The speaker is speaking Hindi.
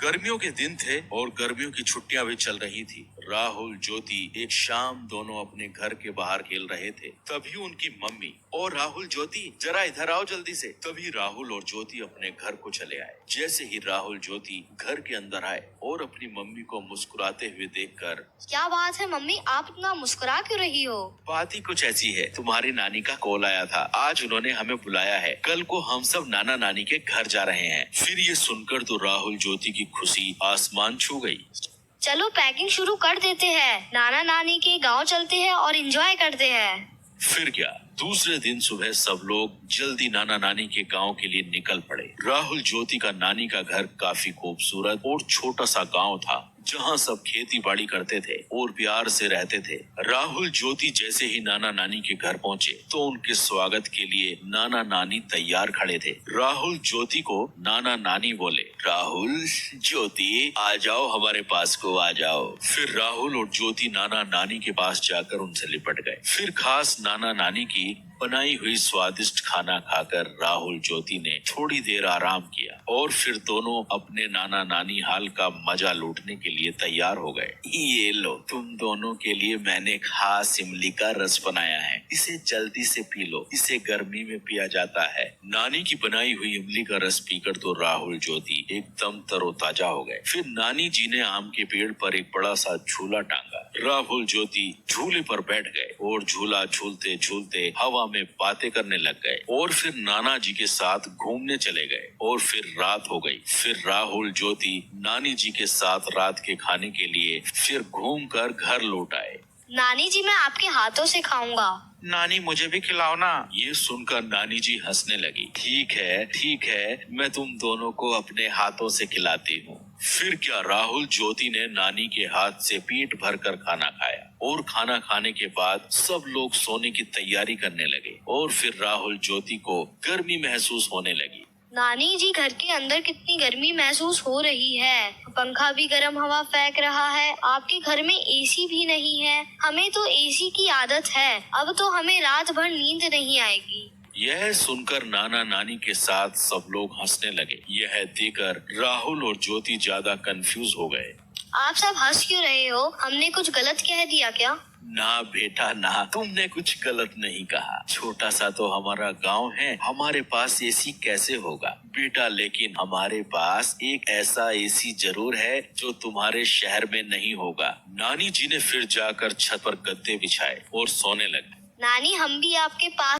गर्मियों के दिन थे और गर्मियों की छुट्टियां भी चल रही थी। राहुल ज्योति एक शाम दोनों अपने घर के बाहर खेल रहे थे। तभी उनकी मम्मी और राहुल ज्योति जरा इधर आओ जल्दी से। तभी राहुल और ज्योति अपने घर को चले आए। जैसे ही राहुल ज्योति घर के अंदर आए और अपनी मम्मी को मुस्कुराते हुए देखकर, क्या बात है मम्मी, आप इतना मुस्कुरा क्यों रही हो? बात ही कुछ ऐसी है, तुम्हारी नानी का कॉल आया था। आज उन्होंने हमें बुलाया है। कल को हम सब नाना नानी के घर जा रहे हैं। फिर ये सुनकर तो राहुल ज्योति की खुशी आसमान छू गई। चलो पैकिंग शुरू कर देते हैं, नाना नानी के गांव चलते हैं और एंजॉय करते हैं। फिर क्या, दूसरे दिन सुबह सब लोग जल्दी नाना नानी के गांव के लिए निकल पड़े। राहुल ज्योति का नानी का घर काफी खूबसूरत और छोटा सा गांव था, जहां सब खेती बाड़ी करते थे और प्यार से रहते थे। राहुल ज्योति जैसे ही नाना नानी के घर पहुंचे तो उनके स्वागत के लिए नाना नानी तैयार खड़े थे। राहुल ज्योति को नाना नानी बोले, राहुल ज्योति आ जाओ, हमारे पास को आ जाओ। फिर राहुल और ज्योति नाना नानी के पास जाकर उनसे लिपट गए। फिर खास नाना नानी की बनाई हुई स्वादिष्ट खाना खाकर राहुल ज्योति ने थोड़ी देर आराम किया और फिर दोनों अपने नाना नानी हाल का मजा लूटने के लिए तैयार हो गए। ये लो, तुम दोनों के लिए मैंने खास इमली का रस बनाया है, इसे जल्दी से पी लो, इसे गर्मी में पिया जाता है। नानी की बनाई हुई इमली का रस पीकर तो राहुल ज्योति एकदम तरोताजा हो गए। फिर नानी जी ने आम के पेड़ पर एक बड़ा सा झूला टांगा। राहुल ज्योति झूले पर बैठ गए और झूला झूलते झूलते हवा में बातें करने लग गए और फिर नाना जी के साथ घूमने चले गए। और फिर रात हो गई। फिर राहुल ज्योति नानी जी के साथ रात के खाने के लिए फिर घूमकर घर लौट आए। नानी जी, मैं आपके हाथों से खाऊंगा। नानी मुझे भी खिलाओ ना। ये सुनकर नानी जी हंसने लगी। ठीक है, मैं तुम दोनों को अपने हाथों से खिलाती हूँ। फिर क्या, राहुल ज्योति ने नानी के हाथ से पेट भरकर खाना खाया और खाना खाने के बाद सब लोग सोने की तैयारी करने लगे। और फिर राहुल ज्योति को गर्मी महसूस होने लगी। नानी जी, घर के अंदर कितनी गर्मी महसूस हो रही है। पंखा भी गर्म हवा फेंक रहा है। आपके घर में एसी भी नहीं है। हमें तो एसी की आदत है। अब तो हमें रात भर नींद नहीं आएगी। यह सुनकर नाना नानी के साथ सब लोग हंसने लगे। यह देखकर राहुल और ज्योति ज्यादा कंफ्यूज हो गए। आप सब हंस क्यों रहे हो? हमने कुछ गलत कह दिया क्या? ना बेटा ना, तुमने कुछ गलत नहीं कहा। छोटा सा तो हमारा गांव है, हमारे पास एसी कैसे होगा बेटा? लेकिन हमारे पास एक ऐसा एसी जरूर है जो तुम्हारे शहर में नहीं होगा। नानी जी ने फिर जाकर छत पर गद्दे बिछाए और सोने लगे। नानी, हम भी आपके पास